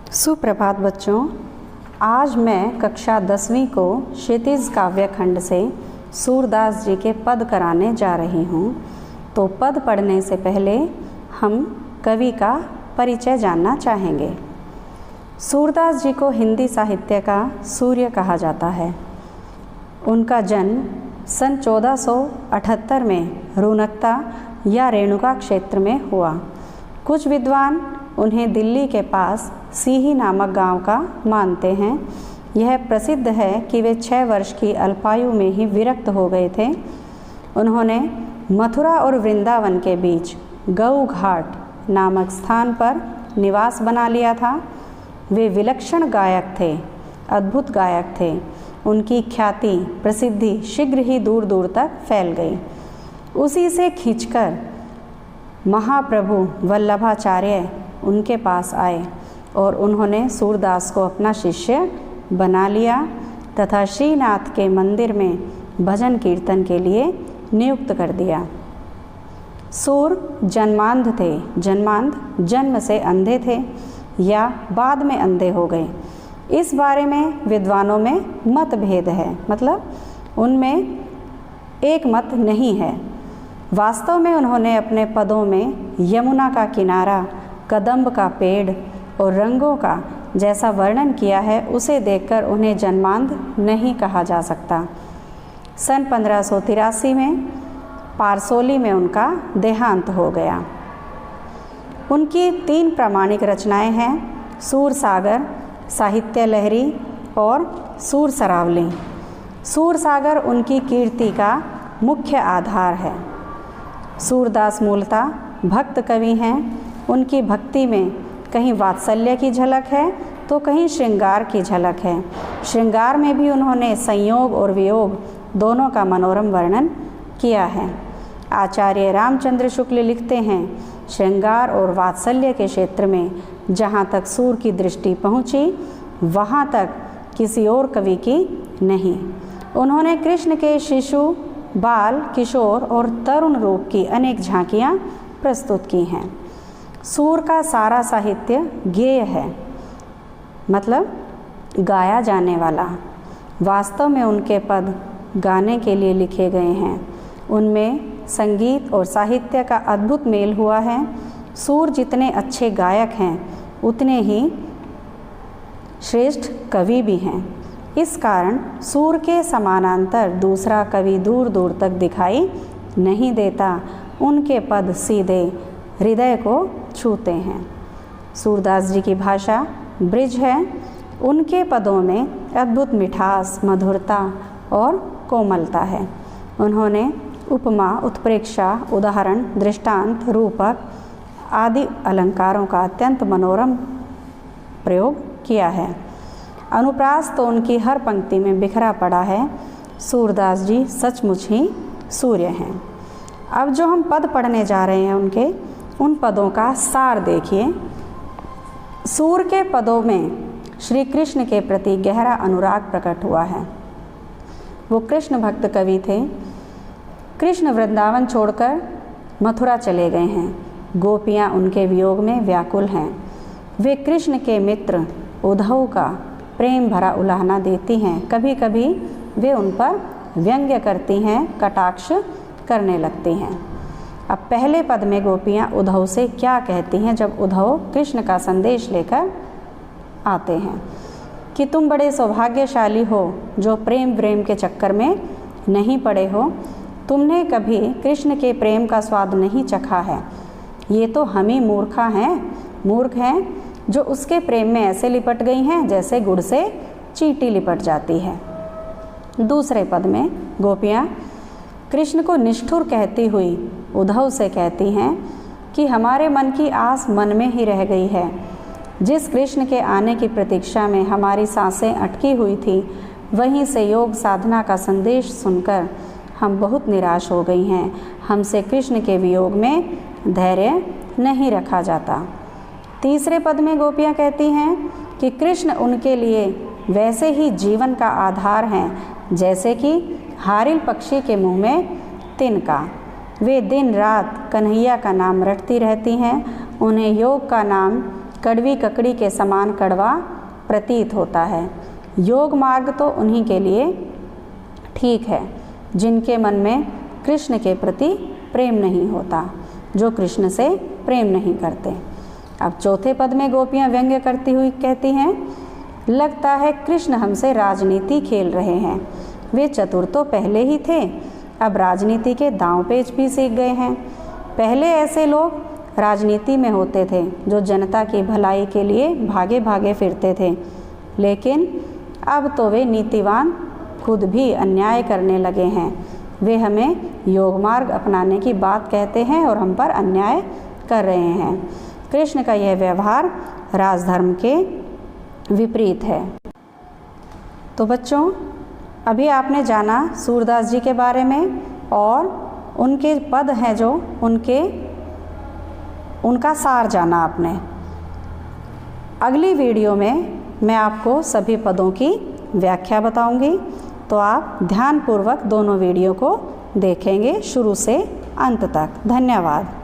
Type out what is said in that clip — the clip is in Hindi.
सुप्रभात बच्चों, आज मैं कक्षा 10वीं को क्षितिज काव्य खंड से सूरदास जी के पद कराने जा रही हूँ। तो पद पढ़ने से पहले हम कवि का परिचय जानना चाहेंगे। सूरदास जी को हिंदी साहित्य का सूर्य कहा जाता है। उनका जन्म सन 1478 में रुनकता या रेणुका क्षेत्र में हुआ। कुछ विद्वान उन्हें दिल्ली के पास सीही नामक गांव का मानते हैं। यह प्रसिद्ध है कि वे 6 वर्ष की अल्पायु में ही विरक्त हो गए थे। उन्होंने मथुरा और वृंदावन के बीच गऊ घाट नामक स्थान पर निवास बना लिया था। वे विलक्षण गायक थे, अद्भुत गायक थे। उनकी ख्याति प्रसिद्धि शीघ्र ही दूर दूर तक फैल गई। उसी से खींचकर महाप्रभु वल्लभाचार्य उनके पास आए और उन्होंने सूरदास को अपना शिष्य बना लिया तथा श्रीनाथ के मंदिर में भजन कीर्तन के लिए नियुक्त कर दिया। सूर जन्मांध थे। जन्मांध जन्म से अंधे थे या बाद में अंधे हो गए, इस बारे में विद्वानों में मतभेद है। मतलब उनमें एक मत नहीं है। वास्तव में उन्होंने अपने पदों में यमुना का किनारा, कदम्ब का पेड़ और रंगों का जैसा वर्णन किया है, उसे देखकर उन्हें जन्मांध नहीं कहा जा सकता। सन 1583 में पारसोली में उनका देहांत हो गया। उनकी 3 प्रामाणिक रचनाएं हैं: सूर सागर, साहित्य लहरी और सूर सरावली। सूर सागर उनकी कीर्ति का मुख्य आधार है। सूरदास मूलतः भक्त कवि हैं। उनकी भक्ति में कहीं वात्सल्य की झलक है तो कहीं श्रृंगार की झलक है। श्रृंगार में भी उन्होंने संयोग और वियोग दोनों का मनोरम वर्णन किया है। आचार्य रामचंद्र शुक्ल लिखते हैं, श्रृंगार और वात्सल्य के क्षेत्र में जहाँ तक सूर की दृष्टि पहुँची, वहाँ तक किसी और कवि की नहीं। उन्होंने कृष्ण के शिशु, बाल, किशोर और तरुण रूप की अनेक झांकियाँ प्रस्तुत की हैं। सूर का सारा साहित्य गेय है, मतलब गाया जाने वाला। वास्तव में उनके पद गाने के लिए लिखे गए हैं। उनमें संगीत और साहित्य का अद्भुत मेल हुआ है। सूर जितने अच्छे गायक हैं, उतने ही श्रेष्ठ कवि भी हैं। इस कारण सूर के समानांतर दूसरा कवि दूर दूर तक दिखाई नहीं देता। उनके पद सीधे हृदय को छूते हैं। सूरदास जी की भाषा ब्रिज है। उनके पदों में अद्भुत मिठास, मधुरता और कोमलता है। उन्होंने उपमा, उत्प्रेक्षा, उदाहरण, दृष्टांत, रूपक आदि अलंकारों का अत्यंत मनोरम प्रयोग किया है। अनुप्रास तो उनकी हर पंक्ति में बिखरा पड़ा है। सूरदास जी सचमुच ही सूर्य हैं। अब जो हम पद पढ़ने जा रहे हैं, उन पदों का सार देखिए। सूर के पदों में श्री कृष्ण के प्रति गहरा अनुराग प्रकट हुआ है। वो कृष्ण भक्त कवि थे। कृष्ण वृंदावन छोड़कर मथुरा चले गए हैं। गोपियाँ उनके वियोग में व्याकुल हैं। वे कृष्ण के मित्र उद्धव का प्रेम भरा उलाहना देती हैं। कभी कभी वे उन पर व्यंग्य करती हैं, कटाक्ष करने लगती हैं। अब पहले पद में गोपियाँ उद्धव से क्या कहती हैं जब उद्धव कृष्ण का संदेश लेकर आते हैं कि तुम बड़े सौभाग्यशाली हो जो प्रेम के चक्कर में नहीं पड़े हो। तुमने कभी कृष्ण के प्रेम का स्वाद नहीं चखा है। ये तो हम ही मूर्ख हैं जो उसके प्रेम में ऐसे लिपट गई हैं जैसे गुड़ से चींटी लिपट जाती है। दूसरे पद में गोपियाँ कृष्ण को निष्ठुर कहती हुई उद्धव से कहती हैं कि हमारे मन की आस मन में ही रह गई है। जिस कृष्ण के आने की प्रतीक्षा में हमारी सांसें अटकी हुई थी, वहीं से योग साधना का संदेश सुनकर हम बहुत निराश हो गई हैं। हमसे कृष्ण के वियोग में धैर्य नहीं रखा जाता। तीसरे पद में गोपियाँ कहती हैं कि कृष्ण उनके लिए वैसे ही जीवन का आधार हैं जैसे कि हारिल पक्षी के मुंह में तिनका। वे दिन रात कन्हैया का नाम रटती रहती हैं। उन्हें योग का नाम कड़वी ककड़ी के समान कड़वा प्रतीत होता है। योग मार्ग तो उन्हीं के लिए ठीक है जिनके मन में कृष्ण के प्रति प्रेम नहीं होता, जो कृष्ण से प्रेम नहीं करते। अब चौथे पद में गोपियाँ व्यंग्य करती हुई कहती हैं, लगता है कृष्ण हमसे राजनीति खेल रहे हैं। वे चतुर तो पहले ही थे, अब राजनीति के दांव पेच भी सीख गए हैं। पहले ऐसे लोग राजनीति में होते थे जो जनता की भलाई के लिए भागे भागे फिरते थे, लेकिन अब तो वे नीतिवान खुद भी अन्याय करने लगे हैं। वे हमें योग मार्ग अपनाने की बात कहते हैं और हम पर अन्याय कर रहे हैं। कृष्ण का यह व्यवहार राजधर्म के विपरीत है। तो बच्चों, अभी आपने जाना सूरदास जी के बारे में और उनके पद हैं जो उनका सार जाना आपने। अगली वीडियो में मैं आपको सभी पदों की व्याख्या बताऊंगी, तो आप ध्यानपूर्वक दोनों वीडियो को देखेंगे शुरू से अंत तक। धन्यवाद।